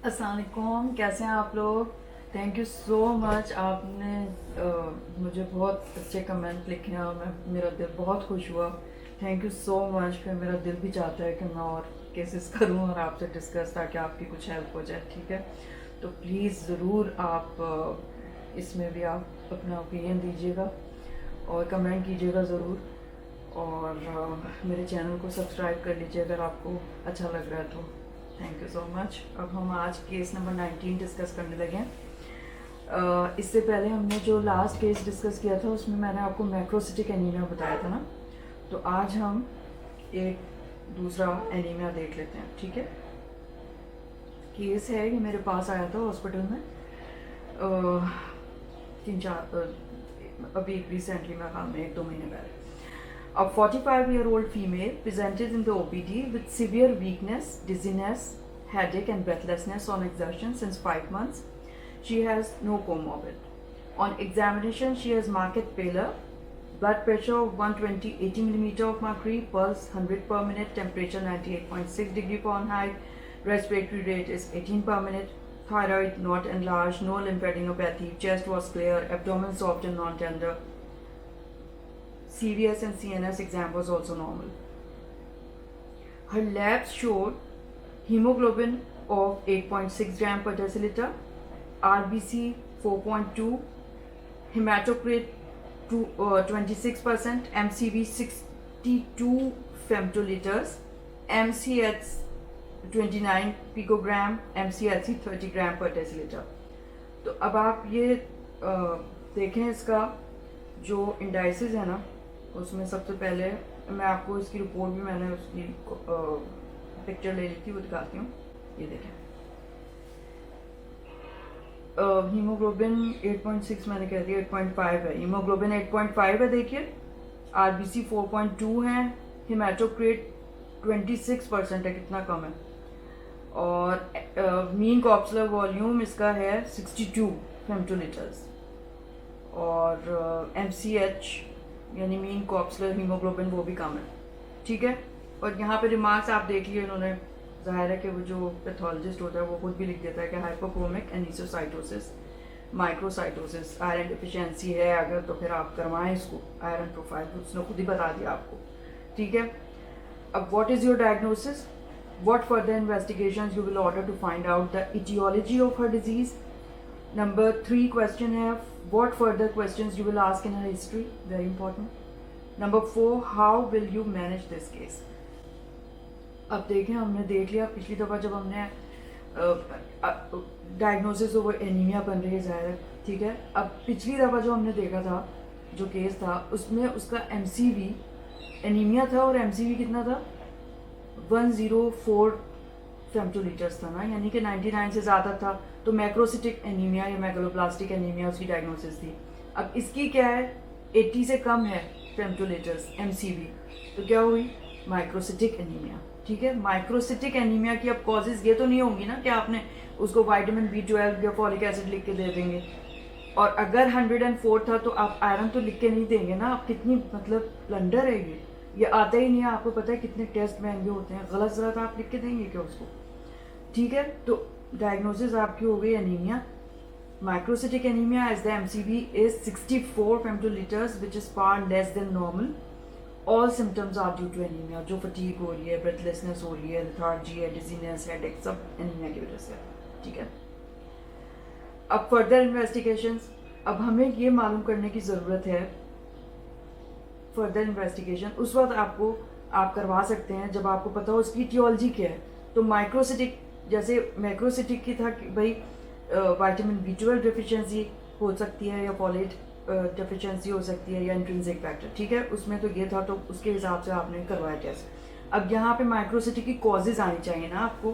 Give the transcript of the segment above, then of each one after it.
अस्सलाम वालेकुम, कैसे हैं आप लोग। Thank you so much. आपने मुझे बहुत अच्छे कमेंट लिखे हैं और मेरा दिल बहुत खुश हुआ। Thank you so much. फिर मेरा दिल भी चाहता है कि मैं और केसेस करूं और आपसे डिस्कस, ताकि आपकी कुछ हेल्प हो जाए। ठीक है, तो प्लीज़ ज़रूर आप इसमें भी आप अपना ओपिनियन दीजिएगा और कमेंट कीजिएगा ज़रूर। और मेरे चैनल को सब्सक्राइब कर लीजिए अगर आपको अच्छा लग रहा है तो। Thank you so much. अब हम आज केस नंबर 19 डिस्कस करने लगे हैं। इससे पहले हमने जो लास्ट केस डिस्कस किया था उसमें मैंने आपको मैक्रोसिटिक एनीमिया बताया था ना, तो आज हम एक दूसरा एनीमिया देख लेते हैं। ठीक है, केस है, ये मेरे पास आया था हॉस्पिटल में 3-4 अभी रिसेंटली, मेरे ख्याल में 1-2 महीने पहले। A 45-year-old female presented in the OPD with severe weakness, dizziness, headache and breathlessness on exertion since 5 months. She has no comorbid. On examination, she has marked pallor, blood pressure of 120/80 mm of mercury, pulse 100 per minute, temperature 98.6 degree Fahrenheit, respiratory rate is 18 per minute, thyroid not enlarged, no lymphadenopathy, chest was clear, abdomen soft and non-tender. CVS and CNS exam was also normal. Her labs showed hemoglobin of 8.6 gram per deciliter, RBC 4.2, hematocrit 26%, MCV 62 femtoliters, MCH 29 picogram, MCHC 30 gram per deciliter. तो अब आप ये देखें, इसका जो indices है ना, उसमें सबसे पहले मैं आपको इसकी रिपोर्ट भी, मैंने उसकी पिक्चर ले ली थी, वो दिखाती हूँ। ये देखें, हीमोग्लोबिन 8.6 मैंने कह दिया, 8.5 है। हीमोग्लोबिन 8.5 है, देखिए। आरबीसी 4.2 है, हेमाटोक्रिट 26% है, कितना कम है। और मीन कॉप्सुलर वॉल्यूम इसका है 62 फेमटोलीटर्स। और MCH यानी मीन कॉप्सुलर हीमोग्लोबिन वो भी कम है। ठीक है, और यहाँ पे रिमार्क्स आप देख लिए इन्होंने। जाहिर है कि वो जो पैथोलॉजिस्ट होता है वो खुद भी लिख देता है कि hypochromic anisocytosis, microcytosis, iron deficiency है अगर, तो फिर आप करवाएं इसको आयरन प्रोफाइल, तो उसने खुद ही बता दिया आपको। ठीक है, अब what is your diagnosis, what further investigations you will order to find out the aetiology of her disease. Number 3 question है, what further questions you will ask in her history, very important. Number 4, how will you manage this case. अब देखें, हमने देख लिया पिछली दफ़ा जब हमने डायग्नोसिस वो एनीमिया बन रही है ज़ाहिर। ठीक है, अब पिछली दफ़ा जो हमने देखा था, जो केस था, उसमें उसका MCV एनीमिया था और MCV कितना था, 104 फेमटोलीटर्स था ना, यानी कि 99 से ज़्यादा था। तो मैक्रोसिटिक एनीमिया या मेगालोब्लास्टिक एनीमिया उसकी डायग्नोसिस थी। अब इसकी क्या है, 80 से कम है फेमटोलीटर्स MCV, तो क्या हुई, माइक्रोसिटिक एनीमिया। ठीक है, माइक्रोसिटिक एनीमिया की अब कॉजेज ये तो नहीं होंगी ना कि आपने उसको विटामिन B12 या फॉलिक एसिड लिख के दे देंगे। और अगर 104 था तो आप आयरन तो लिख के नहीं देंगे ना। आप कितनी मतलब ब्लंडर है ये आता ही नहीं है। आपको पता है कितने टेस्ट महंगे होते हैं, गलत ज़रा आप लिख के देंगे क्या उसको। ठीक है, तो डायग्नोसिस आपकी हो गई anaemia, microcytic anaemia, as the MCV is 64 femtolitres which is far less than normal. All symptoms are due to anaemia, जो फटीग हो रही है, ब्रेथलेसनेस हो रही है, लेथार्जी है, डिजीनेस, हेडेक, सब एनीमिया की वजह से। ठीक है, अब फर्दर इन्वेस्टिगेशंस, अब हमें ये मालूम करने की ज़रूरत है। फर्दर इन्वेस्टिगेशन उस वक्त आप करवा सकते हैं जब आपको पता हो उसकी टियोलॉजी क्या है। तो माइक्रोसिटिक, जैसे मैक्रोसिटिक की था कि भाई विटामिन B12 डिफिशियंसी हो सकती है या फॉलेट डिफिशियंसी हो सकती है या इंट्रिंसिक फैक्टर। ठीक है, उसमें तो ये था, तो उसके हिसाब से आपने करवाया टेस्ट। अब यहाँ पे माइक्रोसिटिक की कॉजेज आनी चाहिए ना आपको।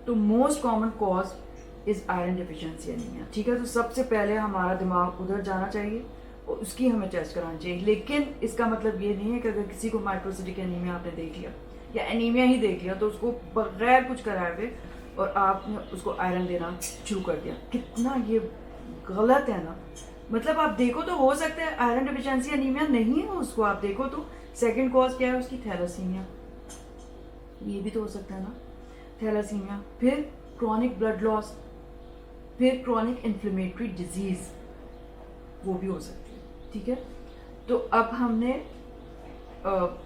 तो most common cause is iron deficiency anaemia. ठीक है, तो सबसे पहले हमारा दिमाग उधर जाना चाहिए और उसकी हमें टेस्ट करानी चाहिए। लेकिन इसका मतलब ये नहीं है कि अगर किसी को माइक्रोसिटिक एनीमिया आपने देख लिया या एनीमिया ही देख लिया तो उसको बगैर कुछ कराए हुए और आपने उसको आयरन देना शुरू कर दिया। कितना ये गलत है ना। मतलब आप देखो तो हो सकता है आयरन डिफिशियंसी एनीमिया नहीं है उसको, आप देखो तो सेकंड कॉज क्या है उसकी, थैलासीमिया, ये भी तो हो सकता है ना, थैलासीमिया। फिर क्रॉनिक ब्लड लॉस, फिर क्रॉनिक इन्फ्लेमेटरी डिजीज वो भी हो सकती है। ठीक है, तो अब हमने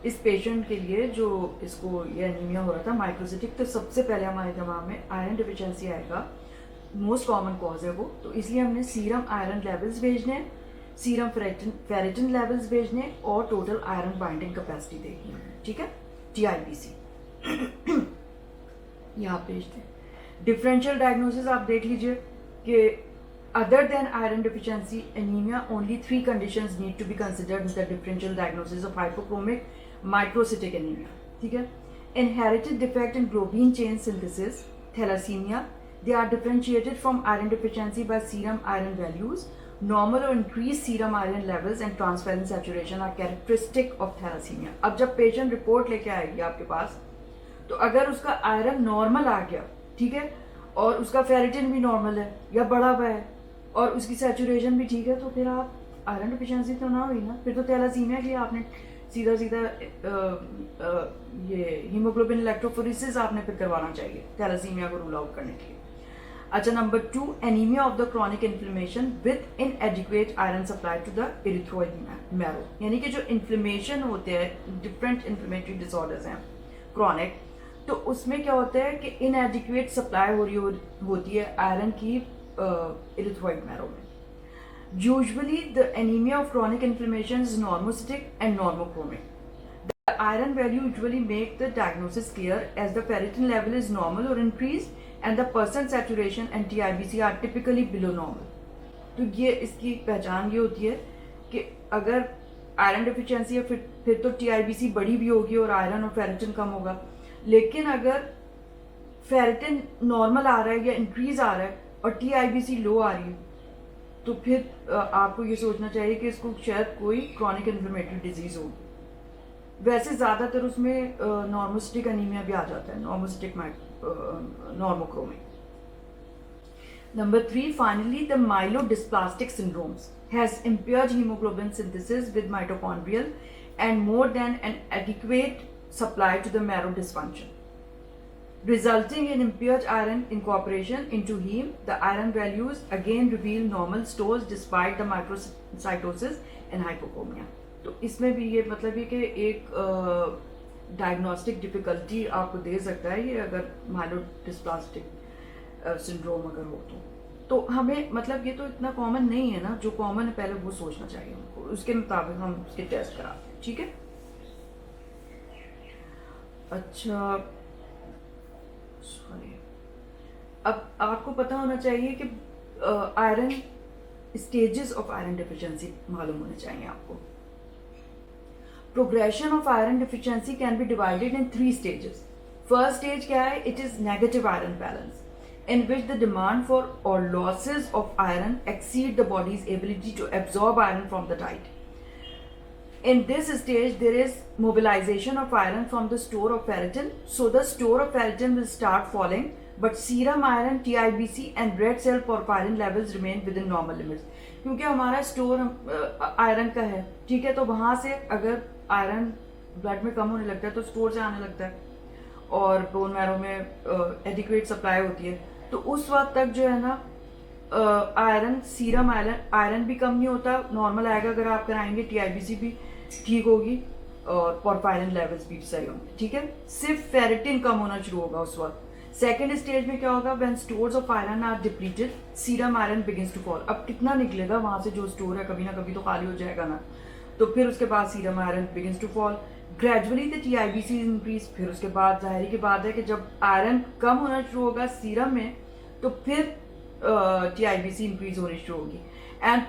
इस पेशेंट के लिए जो इसको ये एनीमिया हो रहा था माइक्रोसिटिक, तो सबसे पहले हमारे दिमाग में आयरन डिफिशिएंसी आएगा, मोस्ट कॉमन कॉज है वो, तो इसलिए हमने सीरम आयरन लेवल्स भेजने हैं, सीरम फेरेटिन लेवल्स भेजने हैं और टोटल आयरन बाइंडिंग कैपेसिटी देखनी है। ठीक है, TIBC यहाँ भेजते हैं। डिफरेंशियल डायग्नोसिस आप देख लीजिए कि other than iron deficiency anemia, only 3 conditions need to be considered in the differential diagnosis of hypochromic microcytic anemia. ठीक है, inherited defect in globin chain synthesis, thalassemia, they are differentiated from iron deficiency by serum iron values. Normal or increased serum iron levels and transferrin saturation are characteristic of thalassemia. अब जब patient report लेके आएगी आपके पास, तो अगर उसका iron normal आ गया, ठीक है, और उसका फेरेटिन भी नॉर्मल है या बढ़ा हुआ है और उसकी सैचुरेशन भी ठीक है, तो फिर आप आयरन डिफिशिएंसी तो ना हुई ना, फिर तो थैलासीमिया की आपने सीधा सीधा ये हीमोग्लोबिन इलेक्ट्रोफोरेसिस आपने फिर करवाना चाहिए थैलासीमिया को रूल आउट करने के लिए। अच्छा, number 2, anaemia of the chronic inflammation with inadequate iron supply to the erythroid marrow, यानी कि जो इन्फ्लेमेशन होते हैं, डिफरेंट इन्फ्लेमेटरी डिसऑर्डर्स हैं क्रॉनिक, तो उसमें क्या होता है कि इनएडिक्वेट सप्लाई हो रही होती है आयरन की एरिथ्रोइड मैरो में। Usually the anemia of chronic inflammation is normocytic and normochromic. The iron value usually make the diagnosis clear as the ferritin level is normal or increased and the percent saturation and TIBC are typically below normal. तो ये इसकी पहचान ये होती है कि अगर iron deficiency है फिर तो TIBC बड़ी भी होगी और आयरन और फेरेटिन कम होगा, लेकिन अगर फेरेटिन नॉर्मल आ रहा है या इंक्रीज आ रहा है और TIBC लो आ रही है, तो फिर आपको ये सोचना चाहिए कि इसको शायद कोई क्रॉनिक इन्फ्लेमेटरी डिजीज हो। वैसे ज़्यादातर उसमें नॉर्मोसिटिक एनीमिया भी आ जाता है, normocytic normochromic. Number 3, finally, the myelodysplastic syndromes has impaired hemoglobin synthesis with mitochondrial and more than an adequate supply to the marrow dysfunction, resulting in impaired iron incorporation into heme. The iron values again reveal normal stores despite the microcytosis and hypochromia. तो इसमें भी ये मतलब है कि एक diagnostic difficulty आपको दे सकता है ये अगर माइलोडिस्प्लास्टिक सिंड्रोम अगर हो तो हमें मतलब ये तो इतना कॉमन नहीं है ना, जो कॉमन है पहले वो सोचना चाहिए हमको, उसके मुताबिक हम उसके टेस्ट कराते हैं। ठीक है, अच्छा सॉरी, अब आपको पता होना चाहिए कि iron stages of iron deficiency मालूम होने चाहिए आपको। Progression of iron deficiency can be divided in 3 stages. First stage क्या है? It is negative iron balance in which the demand for or losses of iron exceed the body's ability to absorb iron from the diet. In this stage, there is mobilization of iron from the store of ferritin. So the store of ferritin will start falling, but serum iron, TIBC and red cell porphyrin levels remain within normal limits. क्योंकि हमारा store iron का है, ठीक है, तो वहाँ से अगर आयरन ब्लड में कम होने लगता है तो स्टोर से आने लगता है और बोन मैरो में एडिक्वेट सप्लाई होती है, तो उस वक्त तक जो है ना आयरन, सीरम आयरन भी कम नहीं होता, नॉर्मल आएगा अगर आप कराएंगे, TIBC भी ठीक होगी और पोरफायरिन लेवल्स भी सही होंगे। ठीक है, सिर्फ फेरेटिन कम होना शुरू होगा उस वक्त। सेकेंड स्टेज में क्या होगा? When stores of iron are depleted, serum iron begins to fall. अब कितना निकलेगा वहां से जो स्टोर है, कभी ना कभी तो खाली हो जाएगा ना, तो फिर उसके बाद serum iron begins to fall, gradually the TIBC increase. फिर उसके बाद जाहिर की बात है कि जब आयरन कम होना शुरू होगा सीरम में, तो फिर TIBC इंक्रीज होनी शुरू होगी। And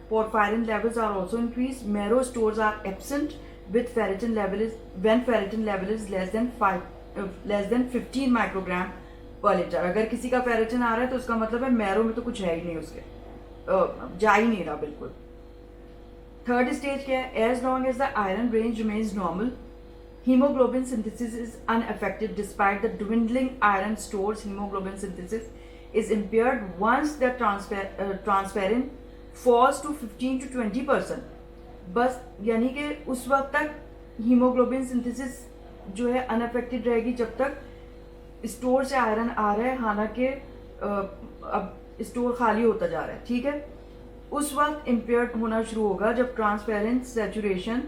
porphyrin levels are also increased. Marrow stores are absent with ferritin level is when ferritin level is less than 15 microgram per liter. अगर किसी का फेरेटिन आ रहा है तो उसका मतलब है मैरो में तो कुछ है ही नहीं, उसके जा ही नहीं रहा बिल्कुल। थर्ड स्टेज क्या है? As long as the iron range remains normal, hemoglobin synthesis is unaffected despite the dwindling iron stores. Hemoglobin synthesis is impaired once the transferrin falls to 15 to 20%. बस यानी कि उस वक्त तक हीमोग्लोबिन सिंथेसिस जो है अनअफेक्टेड रहेगी जब तक स्टोर से आयरन आ रहा है, हालांकि अब स्टोर खाली होता जा रहा है, ठीक है, उस वक्त इम्पेयर्ड होना शुरू होगा जब ट्रांसपेरेंट सेचुरेशन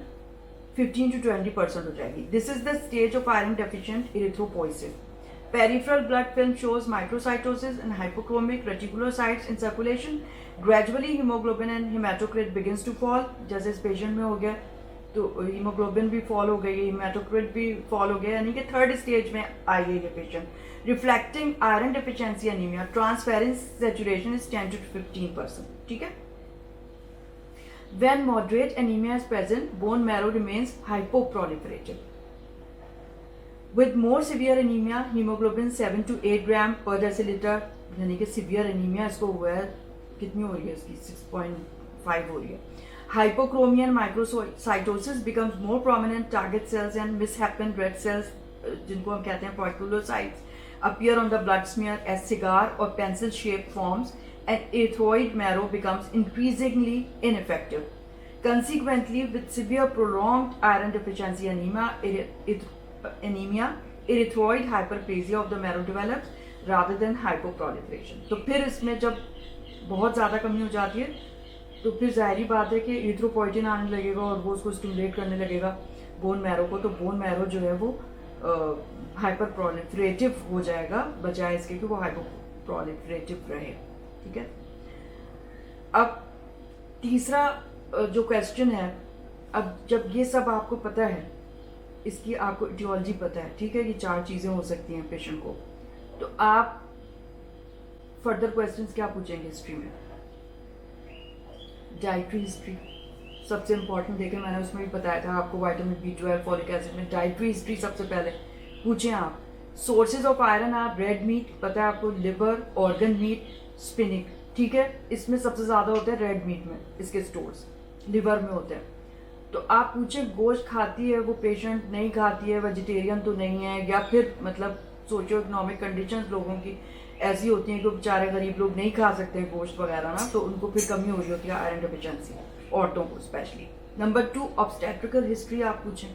15 to 20% हो जाएगी. This is the stage of iron deficient erythropoiesis. Peripheral blood film shows microcytosis and hypochromic reticulocytes in circulation. Gradually hemoglobin and hematocrit begins to fall. जैसे इस पेशेंट में हो गया तो हीमोग्लोबिन भी फॉल हो गई, हेमाटोक्रिट भी फॉल हो गया, यानी कि थर्ड स्टेज में आई है ये patient. Reflecting iron deficiency anaemia. Transparent saturation is 10 to 15%. ठीक है. When moderate anemia is present, bone marrow remains hypoproliferative. With more severe anemia, hemoglobin 7 to 8 gram per deciliter, यानी कि severe anemia इसको हुआ है, कितनी हो रही है इसकी 6.5 हो रही है. Hypochromia and microcytosis becomes more prominent. Target cells and misshapen red cells, जिनको हम कहते हैं folliculocytes, appear on the blood smear as cigar or pencil-shaped forms, and erythroid marrow becomes increasingly ineffective. Consequently, with severe prolonged iron deficiency anemia, erythroid hyperplasia of the marrow develops rather than hypoproliferation. तो फिर इसमें जब बहुत ज़्यादा कमी हो जाती है तो फिर जाहिर बात है कि इरिथ्रोपोइटिन आने लगेगा और वो उसको स्टिमुलेट करने लगेगा बोन मैरो को. तो बोन मैरो जो है वो हाइपर प्रोलिफरेटिव हो जाएगा, बजाय इसके कि वो हाइपोप्रोलिफरेटिव रहे. ठीक है. अब तीसरा जो क्वेश्चन है, अब जब ये सब आपको पता है, इसकी आपको इटियोलॉजी पता है, ठीक है, ये 4 चीज़ें हो सकती हैं पेशेंट को, तो आप फर्दर क्वेश्चंस क्या पूछेंगे हिस्ट्री में. डाइटरी हिस्ट्री सबसे इंपॉर्टेंट. देखें मैंने उसमें भी बताया था आपको, विटामिन B12, फॉलिक एसिड में डाइटरी हिस्ट्री सबसे पहले पूछें आप. सोर्सेज ऑफ आयरन आप रेड मीट पता है आपको, लिवर, ऑर्गन मीट, स्पिनिक, ठीक है, इसमें सबसे ज़्यादा होते हैं रेड मीट में, इसके स्टोर्स लिवर में होते हैं. तो आप पूछें गोश्त खाती है वो पेशेंट, नहीं खाती है, वेजिटेरियन तो नहीं है, या फिर मतलब सोशियो इकोनॉमिक कंडीशंस लोगों की ऐसी होती हैं कि बेचारे गरीब लोग नहीं खा सकते हैं गोश्त वगैरह ना, तो उनको फिर कमी हो रही होती है आयरन डेफिशिएंसी, औरतों को स्पेशली. नंबर 2, ऑब्स्टेट्रिकल हिस्ट्री आप पूछें.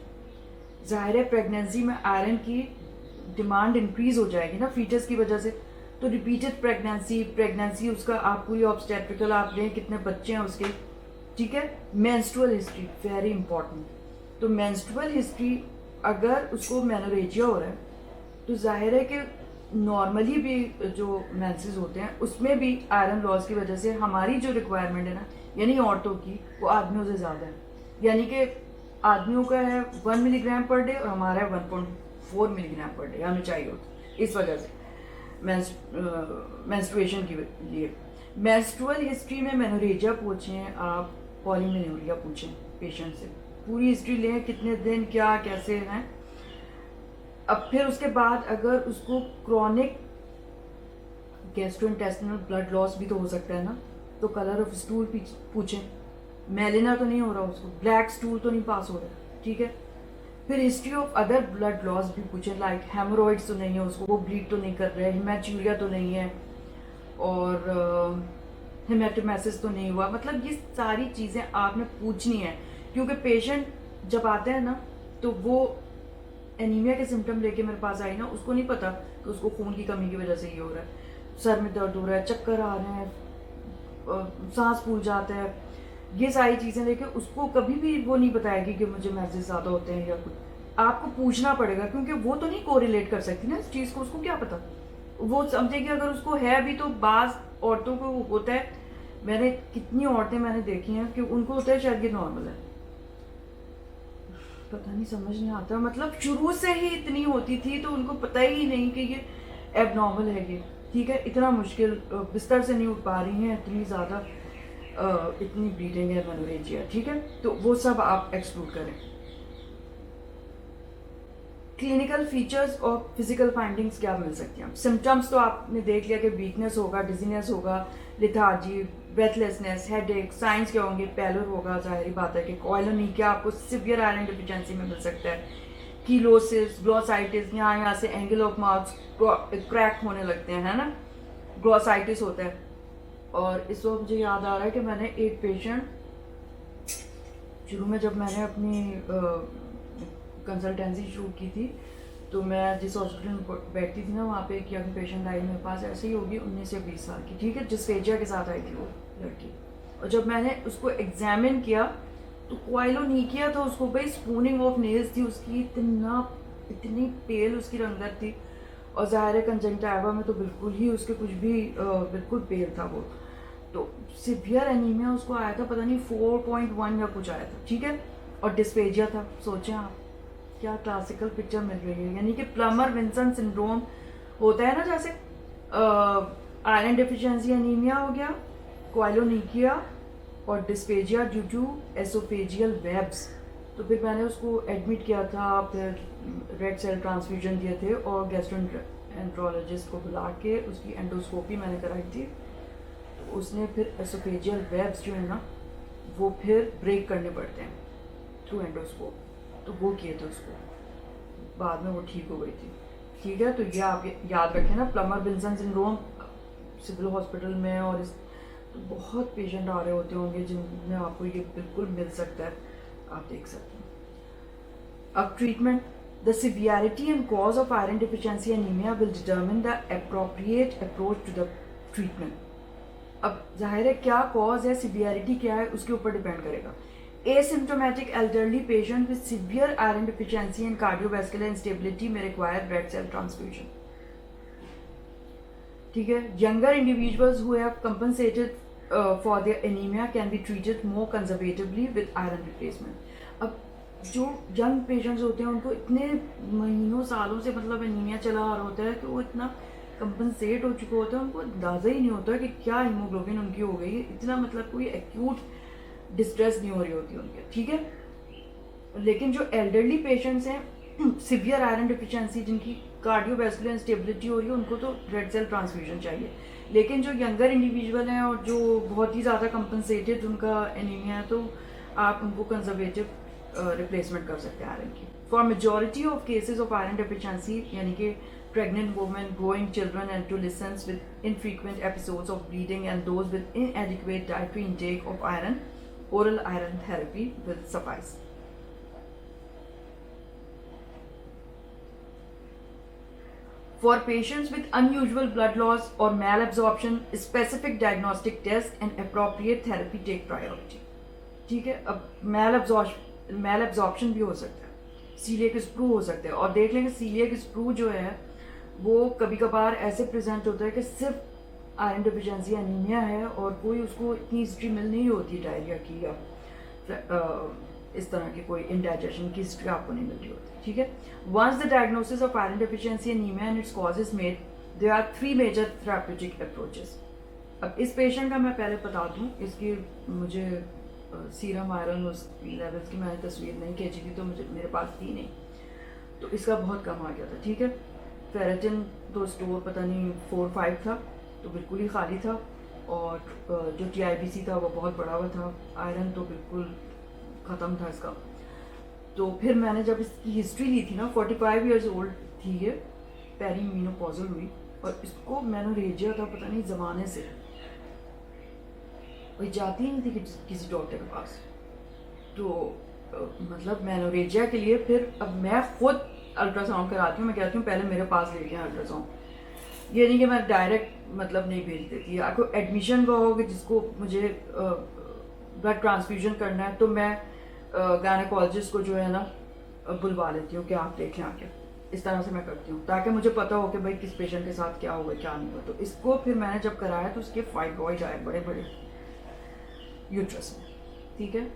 जाहिर है प्रेगनेंसी में आयरन की डिमांड इंक्रीज हो जाएगी ना फीटस की वजह से, तो रिपीटेड प्रेगनेंसी उसका आप पूरी ऑब्स्टेट्रिकल आप लें, कितने बच्चे हैं उसके. ठीक है. Menstrual history very important. तो मेंस्ट्रुअल हिस्ट्री अगर उसको मेनोरेजिया हो रहा है तो जाहिर है कि नॉर्मली भी जो मेंसेस होते हैं उसमें भी आयरन लॉस की वजह से हमारी जो रिक्वायरमेंट है ना, यानी औरतों की, वो आदमियों से ज़्यादा है. यानी कि आदमियों का है 1 मिलीग्राम पर डे और हमारा है 1.4 मिलीग्राम पर डे हमें चाहिए होता है. इस वजह से मेंस्ट्रुएशन के लिए. मेंस्ट्रुअल हिस्ट्री में मेनोरेजिया पूछें आप, पॉलीमेनोरिया पूछें पेशेंट से, पूरी हिस्ट्री लें, कितने दिन क्या कैसे हैं. अब फिर उसके बाद अगर उसको क्रॉनिक गैस्ट्रोइंटेस्टिनल ब्लड लॉस भी तो हो सकता है ना, तो कलर ऑफ स्टूल पूछें. मेलिना तो नहीं हो रहा उसको, ब्लैक स्टूल तो नहीं पास हो रहा. ठीक है. फिर history of other blood loss भी पूछें, लाइक हेमोरॉइड्स तो नहीं है उसको, वो ब्लीड तो नहीं कर रहे, हिमैचूरिया तो नहीं है, और हेमेटोमेसिस तो नहीं हुआ. मतलब ये सारी चीज़ें आपने पूछनी है, क्योंकि पेशेंट जब आते हैं ना तो वो एनीमिया के सिम्टम लेके मेरे पास आई ना, उसको नहीं पता कि उसको खून की कमी की वजह से ये हो रहा है, सर में दर्द हो रहा है, चक्कर आ रहे हैं, सांस फूल जाता है, ये सारी चीज़ें लेके उसको कभी भी वो नहीं बताएगी कि मुझे मैसेज ज़्यादा होते हैं या कुछ. आपको पूछना पड़ेगा, क्योंकि वो तो नहीं कोरिलेट कर सकती ना इस चीज़ को, उसको क्या पता. वो समझेगी अगर उसको है भी, तो बाज़ औरतों को होता है, मैंने कितनी औरतें मैंने देखी हैं कि उनको होता है शायद ये नॉर्मल है, पता नहीं, समझ नहीं आता. मतलब शुरू से ही इतनी होती थी तो उनको पता ही नहीं कि ये एबनॉर्मल है ये. ठीक है. इतना मुश्किल, बिस्तर से नहीं उठ पा रही हैं, इतनी ज़्यादा इतनी ब्लीडिंग है, मेनोरेजिया. ठीक है. तो वो सब आप एक्सक्लूड करें. क्लिनिकल फीचर्स और फिजिकल फाइंडिंग्स क्या मिल सकती हैं. सिम्टम्स तो आपने देख लिया कि वीकनेस होगा, डिजीनेस होगा, लिथार्जी, ब्रेथलेसनेस, हेडेक. साइंस क्या होंगे, पैलर होगा, जाहिर बात है कि कोइलोनिकिया आपको सिवियर आयरन डिफिशिएंसी में मिल सकता है, कीलोसिस, ग्लोसाइटिस, यहाँ से एंगल ऑफ मार्क्स क्रैक होने लगते हैं, है ना, ग्लोसाइटिस होता है. और इस वक्त मुझे याद आ रहा है कि मैंने एक पेशेंट शुरू में जब मैंने अपनी कंसल्टेंसी शुरू की थी तो मैं जिस हॉस्पिटल में बैठती थी ना, वहाँ पे एक यंग पेशेंट आई मेरे पास, ऐसे ही होगी 19 या 20 साल की, ठीक है, डिस्फेजिया के साथ आई थी वो लड़की। और जब मैंने उसको एग्जामिन किया तो क्वाइलो नहीं किया था उसको, भाई स्पूनिंग ऑफ नेल्स थी उसकी, इतनी पेल उसकी रंगत थी। और ज़ाहिर है कंजंक्टिवा में तो बिल्कुल ही उसके कुछ भी बिल्कुल पेल था वो। तो सिवियर एनीमिया उसको आया था, पता नहीं 4.1 या कुछ आया था, ठीक है, और डिस्फेजिया था। सोचें आप क्या क्लासिकल पिक्चर मिल रही है, यानी कि प्लमर विंसन सिंड्रोम होता है ना, जैसे आयरन डेफिशिएंसी एनीमिया हो गया, क्वाइलोनिकिया और dysphagia due to oesophageal webs. तो फिर मैंने उसको एडमिट किया था, फिर रेड सेल ट्रांसफ्यूजन दिए थे और गैस्ट्रोएंट्रोलॉजिस्ट को बुला के उसकी एंडोस्कोपी मैंने कराई थी। तो उसने फिर एसोफेजियल वेब्स जो है ना वो फिर ब्रेक करने पड़ते हैं थ्रू एंडोस्कोप, तो वो किए थे उसको, बाद में वो ठीक हो गई थी। ठीक है, तो ये आप याद रखें ना, Plummer Wilson syndrome civil hospital में, और इस तो बहुत पेशेंट आ रहे होते होंगे जिनमें आपको ये बिल्कुल मिल सकता है, आप देख सकते हैं। अब treatment, the severity and cause of iron deficiency anaemia will determine the appropriate approach to the treatment. अब जाहिर है क्या कॉज है, सिवियरिटी क्या है, उसके ऊपर डिपेंड करेगा। Asymptomatic elderly patient with severe iron deficiency and cardiovascular instability may require red cell transfusion. ठीक है, younger individuals who have compensated for their anemia can be treated more conservatively with iron replacement. अब जो young patients होते हैं उनको इतने महीनों सालों से मतलब एनीमिया चला आ रहा होता है कि वो इतना कंपनसेट हो चुका होता है, उनको अंदाज़ा ही नहीं होता कि क्या हीमोग्लोबिन उनकी हो गई है, इतना मतलब कोई एक्यूट डिस्ट्रेस नहीं हो रही होती उनके, ठीक है। लेकिन जो एल्डरली पेशेंट्स हैं सिवियर आयरन डिफिशिएंसी, जिनकी कार्डियोवैस्कुलर इंस्टेबिलिटी हो रही है, उनको तो रेड सेल ट्रांसफ्यूजन चाहिए। लेकिन जो यंगर इंडिविजुअल हैं और जो बहुत ही ज़्यादा कंपनसेटेड उनका एनीमिया है, तो आप उनको कंजर्वेटिव रिप्लेसमेंट कर सकते हैं आयरन की। For majority of cases of iron deficiency, यानी कि pregnant women, growing children, and adolescents with infrequent episodes of bleeding, and those with inadequate dietary intake of iron, oral iron therapy will suffice. For patients with unusual blood loss or malabsorption, specific diagnostic tests and appropriate therapy take priority. ठीक है, अब malabsorption भी हो सकता है, coeliac sprue हो सकता है, और देख लेंगे सीलिएक स्प्रू जो है वो कभी कभार ऐसे प्रेजेंट होता है कि सिर्फ आयरन डिफिशिएंसी एनीमिया है और कोई उसको इतनी हिस्ट्री मिल नहीं होती डायरिया की या इस तरह की कोई इंडाइजेशन की हिस्ट्री आपको नहीं मिल रही होती, ठीक है। Once the diagnosis of iron deficiency anaemia and its cause is made, there are 3 major therapeutic approaches. अब इस पेशेंट का मैं पहले बता दूं, इसकी मुझे सीरम आयरन लेवल्स की मैंने तस्वीर नहीं खींची थी, तो मेरे पास थी नहीं, तो इसका बहुत कम आ गया था, ठीक है। फेरेटिन तो स्टोर पता नहीं 4-5 था, तो बिल्कुल ही खाली था, और जो TIBC था वो बहुत बड़ा हुआ था, आयरन तो बिल्कुल ख़त्म था इसका। तो फिर मैंने जब इसकी हिस्ट्री ली थी ना, 45 ईयर्स ओल्ड थी ये, पेरीमेनोपॉजल हुई, और इसको मेनोरेजिया था पता नहीं ज़माने से, कोई जाती ही नहीं थी किसी डॉक्टर के पास। तो मतलब मेनोरेजिया के लिए फिर अब मैं खुद अल्ट्रासाउंड कराती हूँ, मैं कहती हूँ पहले मेरे पास लेके आए अल्ट्रासाउंड। ये नहीं कि मैं डायरेक्ट मतलब नहीं भेज देती, आपको एडमिशन का हो कि जिसको मुझे ब्लड ट्रांसफ्यूजन करना है, तो मैं गायनेकोलॉजिस्ट को जो है ना बुलवा लेती हूँ कि आप देखें आके, इस तरह से मैं करती हूँ, ताकि मुझे पता हो कि भाई किस पेशेंट के साथ क्या होगा क्या नहीं हुआ। तो इसको फिर मैंने जब कराया तो उसके फाइब्रॉइड आए बड़े बड़े यूट्रस में, ठीक है,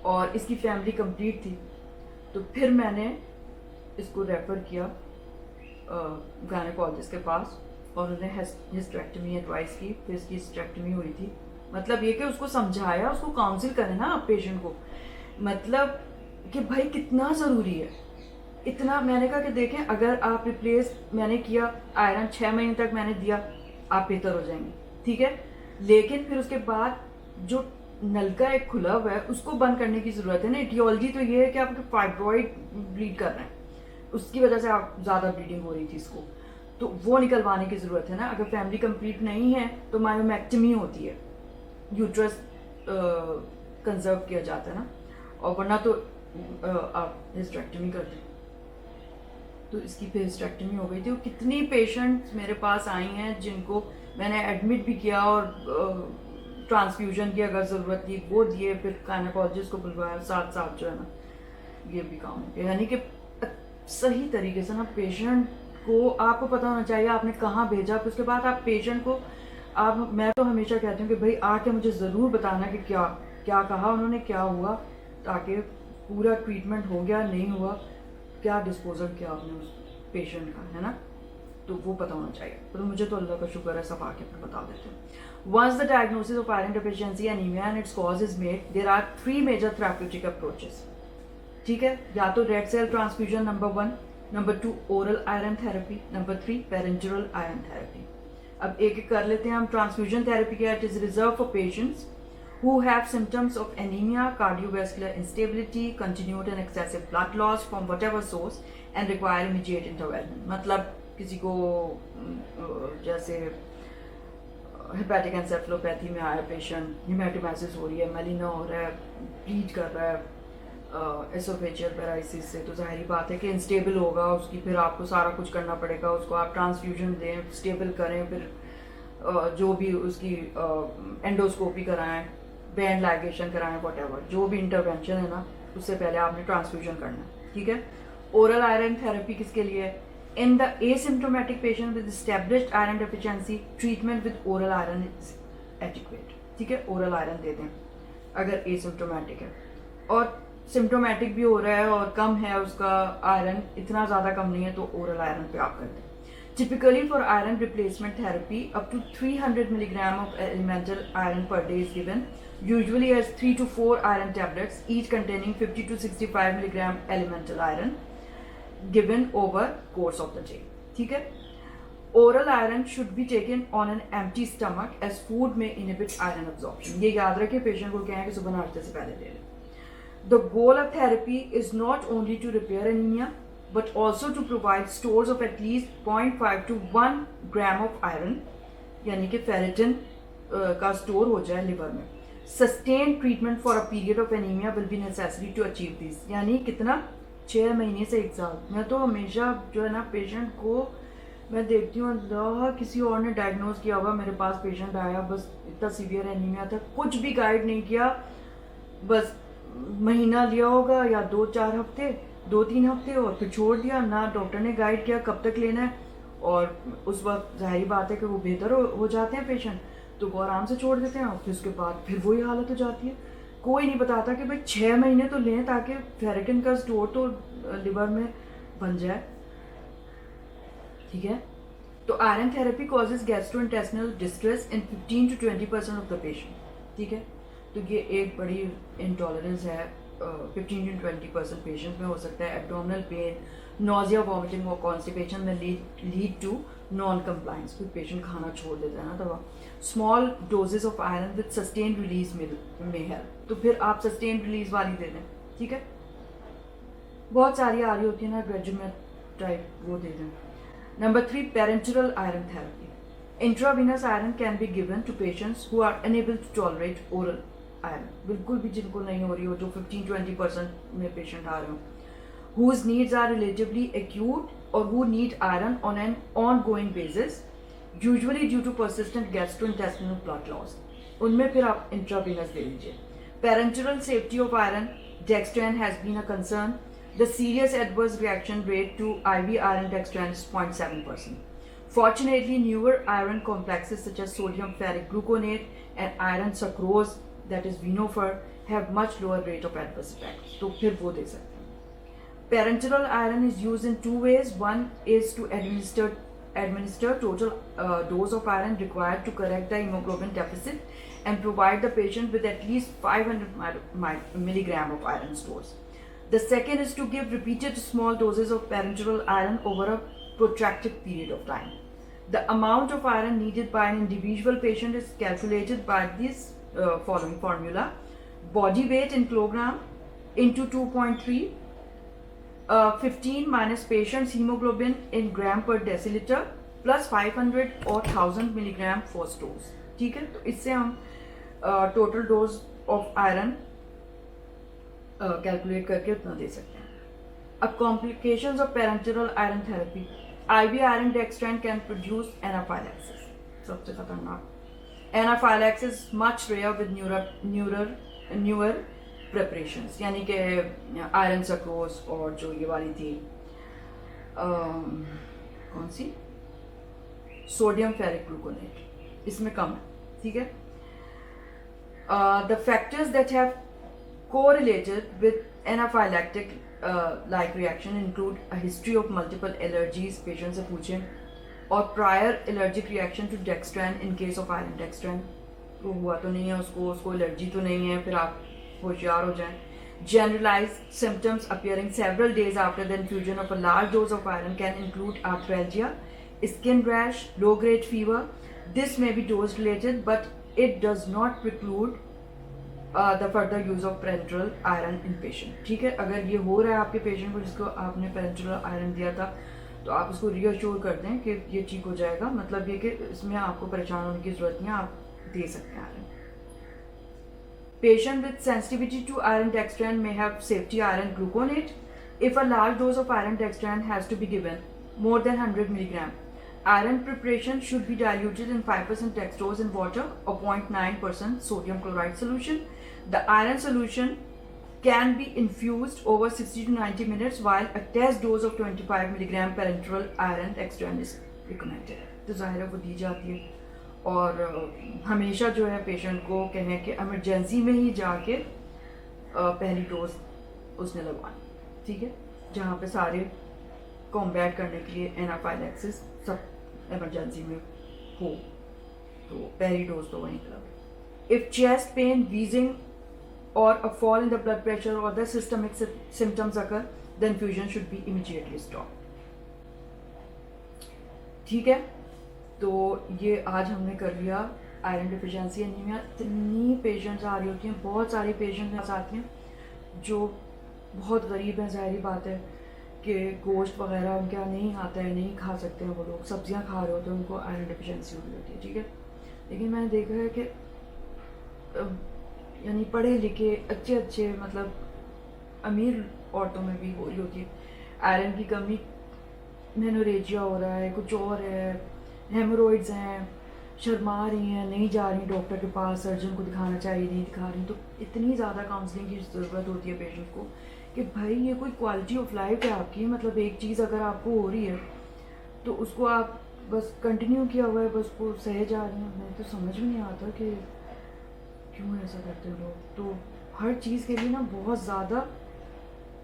और इसकी फैमिली कंप्लीट थी। तो फिर मैंने इसको रेफ़र किया गायनेकोलॉजिस्ट के पास, और उन्हें हिस्टेरेक्टमी एडवाइस की, फिर इसकी हिस्टेरेक्टमी हुई थी। मतलब ये कि उसको समझाया, उसको काउंसिल करें ना आप पेशेंट को, मतलब कि भाई कितना ज़रूरी है इतना। मैंने कहा कि देखें, अगर आप रिप्लेस मैंने किया, आयरन 6 महीने तक मैंने दिया, आप बेहतर हो जाएंगे, ठीक है। लेकिन फिर उसके बाद जो नलका एक खुला हुआ है उसको बंद करने की ज़रूरत है ना। एटियोलॉजी तो ये है कि आपके फाइब्रॉइड ब्लीड कर रहे हैं, उसकी वजह से आप ज़्यादा ब्लीडिंग हो रही थी इसको, तो वो निकलवाने की ज़रूरत है ना। अगर फैमिली कंप्लीट नहीं है तो मायोमेक्टमी होती है, यूट्रस कंजर्व किया जाता है ना, और वरना तो आप हिस्टेरेक्टमी कर दें। तो इसकी फिर हिस्टेरेक्टमी हो गई थी। और कितनी पेशेंट्स मेरे पास आई हैं जिनको मैंने एडमिट भी किया और ट्रांसफ्यूजन की अगर ज़रूरत थी वो दिए, फिर गायनेकोलॉजिस्ट को बुलवाया, साथ साथ जो है ना ये भी काम हो गया। यानी कि सही तरीके से ना पेशेंट को आपको पता होना चाहिए आपने कहाँ भेजा, फिर उसके बाद आप पेशेंट को मैं तो हमेशा कहती हूँ कि भाई आके मुझे ज़रूर बताना कि क्या क्या कहा उन्होंने, क्या हुआ, ताकि पूरा ट्रीटमेंट हो गया नहीं हुआ, क्या डिस्पोजल किया आपने उस पेशेंट का, है ना, तो वो पता होना चाहिए। तो मुझे तो अल्लाह का शुक्र है सब आके फिर बता देते हैं। Once the diagnosis of iron deficiency anaemia and its cause is made, there are 3 major therapeutic approaches. ठीक है, या तो red cell transfusion number 1, number 2 oral iron therapy, number 3 parenteral iron therapy. अब एक एक कर लेते हैं हम। ट्रांसफ्यूजन थेरेपी क्या है? It is reserve for patients who have symptoms of anemia, cardiovascular instability, continued and excessive blood loss from whatever source and require immediate intervention। मतलब किसी को जैसे हेपेटिक एंसेफेलोपैथी में आया पेशेंट, हीमेटोमाइसिस हो रही है, मेलिना हो रहा है, ब्लीड कर रहा है एसोफेजियल पैरालिसिस से, तो जाहिर बात है कि इंस्टेबल होगा उसकी, फिर आपको सारा कुछ करना पड़ेगा, उसको आप ट्रांसफ्यूजन दें, स्टेबल करें, फिर जो भी उसकी एंडोस्कोपी कराएं, बैंड लाइगेशन कराएं, व्हाटएवर जो भी इंटरवेंशन है ना, उससे पहले आपने ट्रांसफ्यूजन करना है। ठीक है। ओरल आयरन थेरेपी किसके लिए है? In the asymptomatic patient with established iron deficiency, treatment with oral iron is adequate. ठीक है, ओरल आयरन दे दें अगर एसिम्प्टोमेटिक है, और सिम्प्टोमेटिक भी हो रहा है और कम है उसका आयरन, इतना ज़्यादा कम नहीं है, तो ओरल आयरन पे आप कर दें। Typically for iron replacement therapy, up to 300 milligram of elemental iron per day is given, usually as 3 to 4 iron tablets, each containing 50 to 65 milligram elemental iron, given over course of the day. ठीक है। Oral iron should be taken on an empty stomach as food may inhibit iron absorption। ये याद रखें, patient को कहें कि सुबह नाश्ते से पहले ले लें। The goal of therapy is not only to repair anemia, but also to provide stores of at least 0.5 to 1 gram of iron, यानी कि फेरेटिन का स्टोर हो जाए लिवर में। Sustained treatment for a period of anemia will be necessary to achieve this। यानी कितना? 6 महीने से 1 साल। मैं तो हमेशा जो है ना पेशेंट को मैं देखती हूँ, अल्लाह किसी और ने डायग्नोज किया होगा, मेरे पास पेशेंट आया, बस इतना सीवियर एनीमिया था, कुछ भी गाइड नहीं किया, बस महीना लिया होगा या 2-4 हफ्ते, 2-3 हफ्ते, और फिर छोड़ दिया, ना डॉक्टर ने गाइड किया कब तक लेना है, और उस वक्त जाहिर बात है कि वो बेहतर हो जाते हैं पेशेंट, तो वो आराम से छोड़ देते हैं, और फिर उसके बाद फिर वही हालत हो जाती है। कोई नहीं बताता कि भाई 6 महीने तो लें ताकि फेरेटिन का स्टोर तो लिवर में बन जाए। ठीक है। तो iron therapy causes gastrointestinal distress in 15 to 20% of the patient. ठीक है, तो ये एक बड़ी इंटॉलरेंस है, 15 to 20% पेशेंट में हो सकता है। एब्डोमिनल पेन, नोजिया, वॉमिटिंग और कॉन्स्टिपेशन में लीड टू नॉन कंप्लायंस, फिर पेशेंट खाना छोड़ देता है ना दवा। Small doses of iron with sustain release में हेल्प, तो फिर आप सस्टेन रिलीज वाली दे दें। ठीक है, बहुत सारी आ रही होती है ना ग्रेजुमेट टाइप, वो दे दें। Number 3 parenteral iron therapy. Intravenous iron can be given to patients who are unable to tolerate oral iron, बिल्कुल भी जिनको नहीं हो रही हो, जो 15-20% में पेशेंट आ रहे हो, whose needs are relatively acute or who need iron on an ongoing basis, usually due to persistent gastrointestinal blood loss, उनमें फिर आप इंट्रावीनस दे लीजिए। Parenteral safety of iron, dextran has been a concern. The serious adverse reaction rate to IV iron dextran is 0.7%. Fortunately, newer iron complexes such as sodium ferric gluconate and iron sucrose, that is Venofer, have much lower rate of adverse effects, तो फिर वो दे सकते हैं। Parenteral iron is used in 2 ways. One is to administer total dose of iron required to correct the hemoglobin deficit and provide the patient with at least 500 milligram of iron stores. The second is to give repeated small doses of parenteral iron over a protracted period of time. The amount of iron needed by an individual patient is calculated by this following formula: body weight in kilogram into 2.3, 15 minus patient's hemoglobin in gram per deciliter plus 500 or 1000 milligram for stores। ठीक है, तो इससे हम total dose of iron calculate करके उतना दे सकते हैं। complications of parenteral iron therapy. IV iron dextran can produce anaphylaxis. सबसे खतरनाक anaphylaxis much rare with newer preparations, यानी कि आयरन सक्रोज और जो ये वाली थी कौन सी सोडियम फेरिक ग्लूकोनेट, इसमें कम है, ठीक है. The factors that have correlated with anaphylactic like reaction include a history of multiple allergies, patient से पूछें, और prior allergic reaction to dextran in case of iron dextran. तो हुआ तो नहीं है उसको एलर्जी तो नहीं है, फिर आप होशियार हो जाएं. Generalized symptoms appearing several days after the infusion of a large dose of iron can include arthralgia, skin rash, low-grade fever. This may be dose-related, but it does not preclude the further use of parenteral iron in patient. ठीक है, अगर ये हो रहा है आपके patient को जिसको आपने parenteral iron दिया था, तो आप उसको रीअश्योर कर दें कि ये ठीक हो जाएगा. मतलब ये कि इसमें आपको परेशान होने की जरूरत नहीं है, आप दे सकते हैं iron. Patient with sensitivity to iron dextran may have safety iron gluconate. If a large dose of iron dextran has to be given, more than 100 mg, iron preparation should be diluted in 5% dextrose in water or 0.9% sodium chloride solution. The iron solution can be infused over 60 to 90 minutes, while a test dose of 25 mg parenteral iron dextran is recommended. तो ज़ाहिर है वो दी जाती है. और हमेशा जो है पेशेंट को कहें कि इमरजेंसी में ही जाके पहली डोज उसने लगवानी, ठीक है, जहाँ पे सारे कॉम्बैट करने के लिए एनाफाइलैक्सिस सब इमरजेंसी में हो, तो पहली डोज तो वहीं पे लगे. इफ चेस्ट पेन, वीजिंग और a fall in the blood pressure और the systemic symptoms occur, the infusion should be immediately stop. ठीक है, तो ये आज हमने कर लिया आयरन डिफिशिएंसी एनीमिया. इतनी पेशेंट्स आ रही होती हैं, बहुत सारी पेशेंट्स आती हैं जो बहुत गरीब हैं. ज़ाहिर बात है कि गोश्त वगैरह उनके यहाँ नहीं आता है, नहीं खा सकते हैं वो लोग, सब्जियां खा रहे होते हैं, उनको आयरन डिफिशिएंसी हो रही होती है, ठीक है. लेकिन मैंने देखा है कि यानी पढ़े लिखे अच्छे मतलब अमीर औरतों में भी हो रही होती है आयरन की कमी. मेनोरेजिया हो रहा है, कुछ और है, हेमोरॉइड्स हैं, शर्मा रही हैं, नहीं जा रही डॉक्टर के पास, सर्जन को दिखाना चाहिए, नहीं दिखा रही. तो इतनी ज़्यादा काउंसलिंग की ज़रूरत होती है पेशेंट को कि भाई ये कोई क्वालिटी ऑफ लाइफ है आपकी. मतलब एक चीज़ अगर आपको हो रही है तो उसको आप बस कंटिन्यू किया हुआ है, बस वो सहे जा रही हैं. मैं तो समझ में नहीं आता कि क्यों ऐसा करते हैं लोग. तो हर चीज़ के लिए ना बहुत ज़्यादा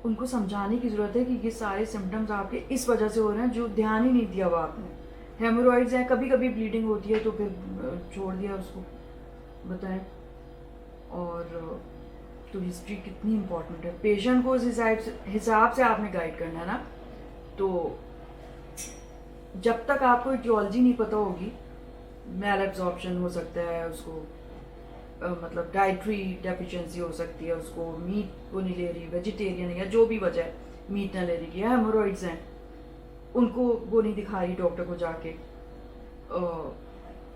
उनको समझाने की ज़रूरत है कि ये सारे सिम्टम्स आपके इस वजह से हो रहे हैं जो ध्यान ही नहीं दिया हुआ आपने. हेमोरॉइड्स हैं, कभी कभी ब्लीडिंग होती है तो फिर छोड़ दिया उसको, बताएं. और तो हिस्ट्री कितनी इम्पोर्टेंट है. पेशेंट को उस हिसाब से आपने गाइड करना है ना. तो जब तक आपको इटियोलॉजी नहीं पता होगी, मैल एब्जॉर्प्शन हो सकता है उसको, मतलब डाइट्री डेफिशिएंसी हो सकती है उसको, मीट वो नहीं ले रही, वेजिटेरियन या जो भी वजह है, मीट ना ले रही, या हेमोरॉइड्स हैं उनको वो नहीं दिखा रही डॉक्टर को जाके,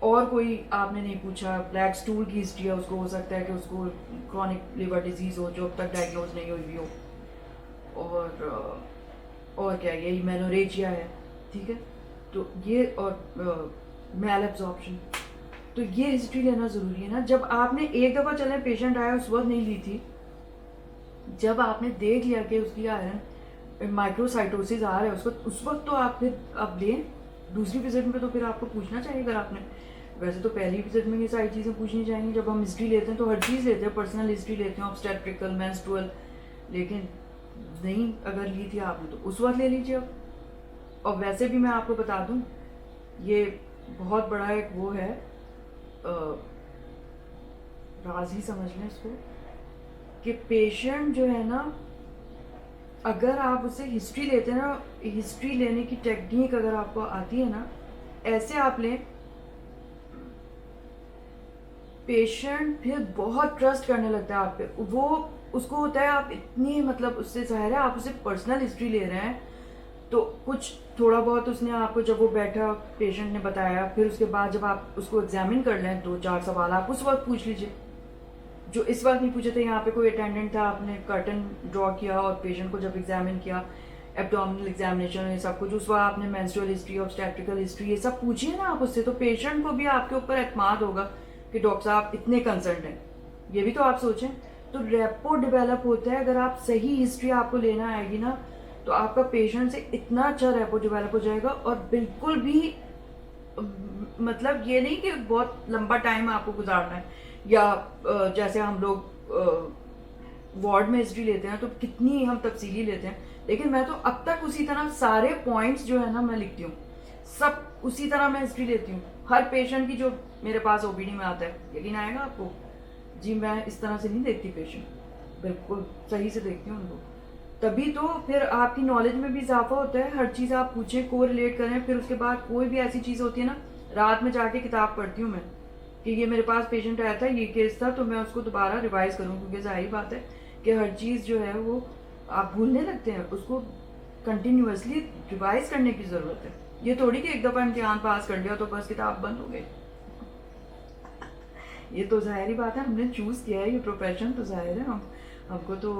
और कोई आपने नहीं पूछा, ब्लैक स्टूल की हिस्ट्री है, उसको हो सकता है कि उसको क्रॉनिक लिवर डिजीज़ हो जो अब तक डायग्नोज नहीं हुई हो, और क्या यही मेनोरेजिया है, ठीक है. तो ये और मैल एब्जॉर्प्शन, तो ये हिस्ट्री लेना ज़रूरी है ना. जब आपने एक दफ़ा चले पेशेंट आया उस वक्त नहीं ली थी, जब आपने देख लिया कि उसकी आयरन माइक्रोसाइटोसिस आ रहा है उस वक्त तो आप फिर अब लें. दूसरी विजिट में तो फिर आपको पूछना चाहिए. अगर आपने, वैसे तो पहली विजिट में ये सारी चीज़ें पूछनी चाहिए. जब हम हिस्ट्री लेते हैं तो हर चीज़ लेते हैं, पर्सनल हिस्ट्री लेते हैं, ऑब्स्टेट्रिकल, मेंस्ट्रुअल, लेकिन नहीं अगर ली थी आपने तो उस वक्त ले लीजिए अब. और वैसे भी मैं आपको बता दूं, ये बहुत बड़ा एक वो है, राज ही समझ लें इसको, कि पेशेंट जो है ना, अगर आप उससे हिस्ट्री लेते हैं ना, हिस्ट्री लेने की टेक्निक अगर आपको आती है ना, ऐसे आप लें, पेशेंट फिर बहुत ट्रस्ट करने लगता है आप पे. वो उसको होता है आप इतनी, मतलब उससे ज़ाहिर है आप उससे पर्सनल हिस्ट्री ले रहे हैं, तो कुछ थोड़ा बहुत उसने आपको, जब वो बैठा पेशेंट ने बताया, फिर उसके बाद जब आप उसको एग्जामिन कर लें, 2-4 सवाल आप उस वक्त पूछ लीजिए जो इस वक्त नहीं पूछे थे. यहाँ पे कोई अटेंडेंट था, आपने कर्टन ड्रॉ किया और पेशेंट को जब एग्जामिन किया एब्डोमिनल एग्जामिनेशन, ये सब कुछ, उस वक्त आपने मेंस्ट्रुअल हिस्ट्री, ऑब्स्टेट्रिकल हिस्ट्री, ये सब पूछिए ना आप उससे, तो पेशेंट को भी आपके ऊपर एतमाद होगा कि डॉक्टर साहब इतने कंसर्न हैं। ये भी तो आप सोचें। तो रेपो डेवलप होता है अगर आप सही हिस्ट्री आपको लेना आएगी ना, तो आपका पेशेंट से इतना अच्छा रेपो डेवलप हो जाएगा। और बिल्कुल भी मतलब ये नहीं कि बहुत लंबा टाइम आपको गुजारना है, या जैसे हम लोग वार्ड में हिस्ट्री लेते हैं तो कितनी हम तफसीली लेते हैं, लेकिन मैं तो अब तक उसी तरह सारे पॉइंट्स जो है ना मैं लिखती हूँ, सब उसी तरह मैं हिस्ट्री लेती हूँ हर पेशेंट की जो मेरे पास ओपीडी में आता है। यकीन आएगा आपको जी, मैं इस तरह से नहीं देखती पेशेंट, बिल्कुल सही से देखती हूँ उनको। तभी तो फिर आपकी नॉलेज में भी इजाफा होता है, हर चीज़ आप पूछें, को रिलेट करें। फिर उसके बाद कोई भी ऐसी चीज़ होती है ना, रात में जाके किताब पढ़ती हूँ मैं कि ये मेरे पास पेशेंट आया था, ये केस था, तो मैं उसको दोबारा रिवाइज करूँ, क्योंकि जाहिर बात है कि हर चीज़ जो है वो आप भूलने लगते हैं, उसको कंटिन्यूसली रिवाइज करने की ज़रूरत है। ये थोड़ी कि एक दफ़ा इम्तिहान पास कर लिया तो बस किताब बंद हो गई। ये तो जाहिर ही बात है, हमने चूज़ किया है ये प्रोफेशन, तो जाहिर है हमको तो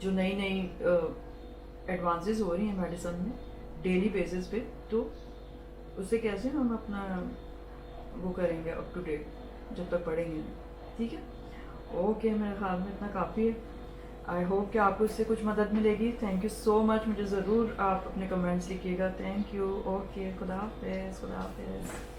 जो नई नई एडवांसेस हो रही हैं मेडिसिन में डेली बेसिस पे, तो उससे कैसे हम अपना वो करेंगे अप टू डेट जब तक पढ़ेंगे। ठीक है, ओके, मेरे ख्याल में इतना काफ़ी है। आई होप कि आपको इससे कुछ मदद मिलेगी। थैंक यू सो मच, मुझे ज़रूर आप अपने कमेंट्स लिखिएगा। Thank you. ओके, खुदा हाफिज़, खुदा हाफिज़।